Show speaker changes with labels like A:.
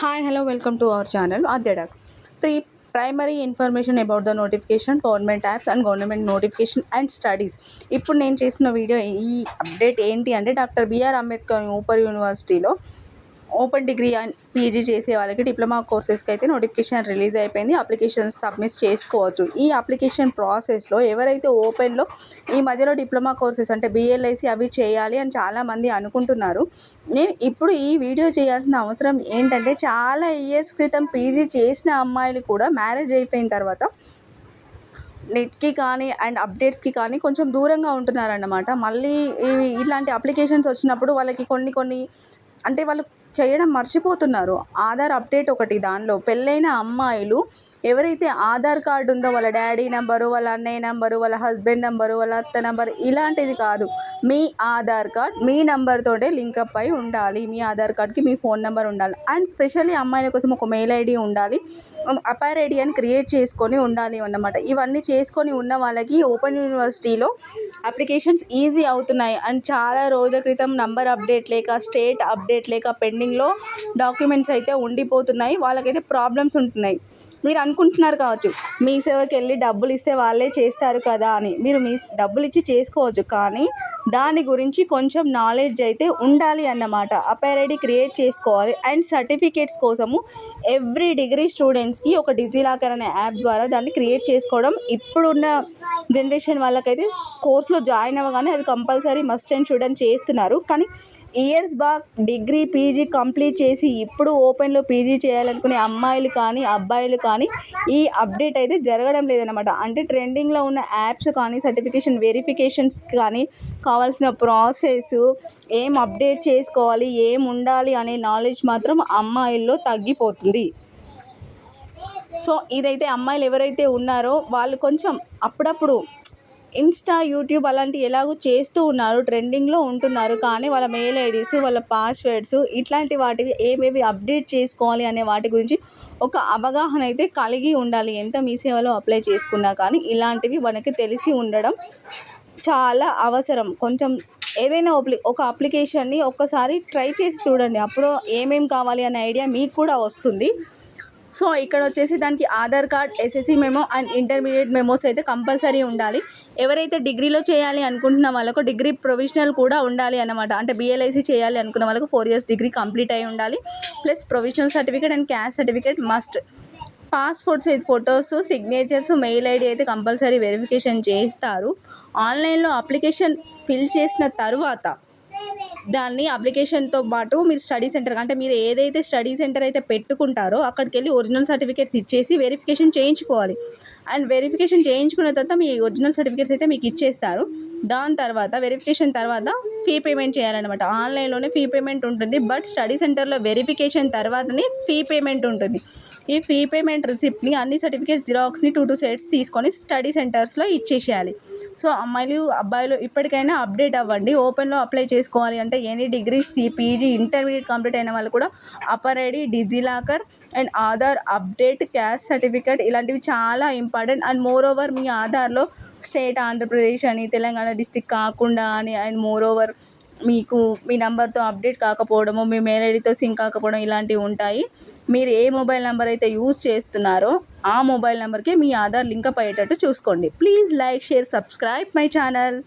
A: Hi, hello, welcome to our channel Adhyadax. Primary information about the notification, government apps and government notification and studies. ఇప్పుడు నేను చేసిన video ఈ update ఏంటి అంటే doctor BR Ambedkar ఊపర్ యూనివర్సిటీలో open degree and PG చేసే వాళ్ళకి డిప్లొమా కోర్సెస్కి అయితే నోటిఫికేషన్ రిలీజ్ అయిపోయింది. అప్లికేషన్స్ సబ్మిట్ చేసుకోవచ్చు. ఈ అప్లికేషన్ ప్రాసెస్లో ఎవరైతే ఓపెన్లో ఈ మధ్యలో డిప్లొమా కోర్సెస్ అంటే బిఎల్ఐసి అవి చేయాలి అని చాలామంది అనుకుంటున్నారు. నేను ఇప్పుడు ఈ వీడియో చేయాల్సిన అవసరం ఏంటంటే చాలా ఇయర్స్ క్రితం పీజీ చేసిన అమ్మాయిలు కూడా మ్యారేజ్ అయిపోయిన తర్వాత నెట్కి కానీ అండ్ అప్డేట్స్కి కానీ కొంచెం దూరంగా ఉంటున్నారన్నమాట. మళ్ళీ ఇలాంటి అప్లికేషన్స్ వచ్చినప్పుడు వాళ్ళకి కొన్ని అంటే వాళ్ళు చేయడం మర్చిపోతున్నారు. ఆధార్ అప్డేట్ ఒకటి, దానిలో పెళ్ళైన అమ్మాయిలు ఎవరైతే ఆధార్ కార్డు ఉందో వాళ్ళ డాడీ నెంబరు, వాళ్ళ అన్నయ్య నెంబరు, వాళ్ళ హస్బెండ్ నెంబరు, వాళ్ళ అత్త నెంబర్ ఇలాంటిది కాదు, మీ ఆధార్ కార్డ్ మీ నెంబర్తోటే లింకప్ అయి ఉండాలి. మీ ఆధార్ కార్డ్కి మీ ఫోన్ నెంబర్ ఉండాలి. అండ్ స్పెషల్లీ అమ్మాయిల కోసం ఒక మెయిల్ ఐడి ఉండాలి, అపైర్ ఐడి అని క్రియేట్ చేసుకొని ఉండాలి అన్నమాట. ఇవన్నీ చేసుకొని ఉన్న వాళ్ళకి ఓపెన్ యూనివర్సిటీలో అప్లికేషన్స్ ఈజీ అవుతున్నాయి. అండ్ చాలా రోజుల క్రితం నంబర్ అప్డేట్ లేక స్టేట్ అప్డేట్ లేక పెండింగ్లో డాక్యుమెంట్స్ అయితే ఉండిపోతున్నాయి. వాళ్ళకైతే ప్రాబ్లమ్స్ ఉంటున్నాయి. మీరు అనుకుంటున్నారు కావచ్చు మీ సేవకి వెళ్ళి డబ్బులు ఇస్తే వాళ్ళే చేస్తారు కదా అని. మీరు మీ డబ్బులు ఇచ్చి చేసుకోవచ్చు, కానీ దాని గురించి కొంచెం నాలెడ్జ్ అయితే ఉండాలి అన్నమాట. అపైర్ ఐడి క్రియేట్ చేసుకోవాలి. అండ్ సర్టిఫికేట్స్ కోసము ఎవ్రీ డిగ్రీ స్టూడెంట్స్కి ఒక డిజిలాకర్ అనే యాప్ ద్వారా దాన్ని క్రియేట్ చేసుకోవడం ఇప్పుడున్న జనరేషన్ వాళ్ళకైతే కోర్స్లో జాయిన్ అవ్వగానే అది కంపల్సరీ మస్ట్ అండ్ షుడ్ అని చేస్తున్నారు. కానీ years back degree PG complete చేసి ఇప్పుడు ఓపెన్లో పీజీ చేయాలనుకునే అమ్మాయిలు కానీ అబ్బాయిలు కానీ ఈ అప్డేట్ అయితే జరగడం లేదనమాట. అంటే ట్రెండింగ్లో ఉన్న యాప్స్ కానీ సర్టిఫికేషన్ వెరిఫికేషన్స్ కానీ కావాల్సిన ప్రాసెస్, ఏం అప్డేట్ చేసుకోవాలి, ఏం ఉండాలి అనే నాలెడ్జ్ మాత్రం అమ్మాయిల్లో తగ్గిపోతుంది. సో ఇదైతే అమ్మాయిలు ఎవరైతే ఉన్నారో వాళ్ళు కొంచెం అప్పుడప్పుడు ఇన్స్టా, యూట్యూబ్ అలాంటివి ఎలాగో చేస్తూ ఉన్నారు, ట్రెండింగ్లో ఉంటున్నారు. కానీ వాళ్ళ మెయిల్ ఐడీస్, వాళ్ళ పాస్వర్డ్స్ ఇట్లాంటి వాటివి ఏమేమి అప్డేట్ చేసుకోవాలి అనే వాటి గురించి ఒక అవగాహన అయితే కలిగి ఉండాలి. ఎంత మీ సేవలో అప్లై చేసుకున్నా కానీ ఇలాంటివి మనకి తెలిసి ఉండడం చాలా అవసరం. కొంచెం ఏదైనా ఒక అప్లికేషన్ని ఒక్కసారి ట్రై చేసి చూడండి, అప్పుడు ఏమేం కావాలి అనే ఐడియా మీకు కూడా వస్తుంది. సో ఇక్కడ వచ్చేసి దానికి Aadhaar card, SSC memo and intermediate memos అయితే కంపల్సరీ ఉండాలి. ఎవరైతే డిగ్రీలో చేయాలి అనుకుంటున్న వాళ్ళకు డిగ్రీ ప్రొవిజనల్ కూడా ఉండాలి అన్నమాట. అంటే బిఎల్ఐసి చేయాలి అనుకున్న వాళ్ళకు 4 years డిగ్రీ కంప్లీట్ అయి ఉండాలి. Plus provisional certificate and caste certificate must. Passport size photos, signatures, mail ID అయితే కంపల్సరీ వెరిఫికేషన్ చేస్తారు. ఆన్లైన్లో అప్లికేషన్ ఫిల్ చేసిన తర్వాత దాన్ని అప్లికేషన్తో పాటు మీరు స్టడీ సెంటర్ అంటే మీరు ఏదైతే స్టడీ సెంటర్ అయితే పెట్టుకుంటారో అక్కడికి వెళ్ళి ఒరిజినల్ సర్టిఫికేట్స్ ఇచ్చేసి వెరిఫికేషన్ చేయించుకోవాలి. అండ్ వెరిఫికేషన్ చేయించుకున్న తర్వాత మీ ఒరిజినల్ సర్టిఫికేట్స్ అయితే మీకు ఇచ్చేస్తారు. దాని తర్వాత వెరిఫికేషన్ తర్వాత ఫీ పేమెంట్ చేయాలన్నమాట. ఆన్లైన్లోనే ఫీ పేమెంట్ ఉంటుంది, బట్ స్టడీ సెంటర్లో వెరిఫికేషన్ తర్వాతనే ఫీ పేమెంట్ ఉంటుంది. ఈ ఫీ పేమెంట్ రిసిప్ట్ని అన్ని సర్టిఫికేట్స్ జిరాక్స్ని 2 sets తీసుకొని స్టడీ సెంటర్స్లో ఇచ్చేసేయాలి. సో అమ్మాయిలు అబ్బాయిలు ఇప్పటికైనా అప్డేట్ అవ్వండి. ఓపెన్లో అప్లై చేసుకోవాలి అంటే any degrees, PG, intermediate complete అయిన వాళ్ళు కూడా APAAR ID, DigiLocker and Aadhaar update, caste certificate ఇలాంటివి చాలా ఇంపార్టెంట్. అండ్ మోర్ ఓవర్ మీ ఆధార్లో స్టేట్ ఆంధ్రప్రదేశ్ అని, తెలంగాణ డిస్టిక్ కాకుండా అని, అండ్ మోర్ ఓవర్ మీకు మీ నెంబర్తో అప్డేట్ కాకపోవడము, మీ మెయిల్ ఐడితో సింక్ కాకపోవడం ఇలాంటివి ఉంటాయి. మీరు ఏ మొబైల్ నెంబర్ అయితే యూజ్ చేస్తున్నారో ఆ మొబైల్ నెంబర్కి మీ ఆధార్ లింకప్ అయ్యేటట్టు చూసుకోండి. Please like, share, subscribe my channel.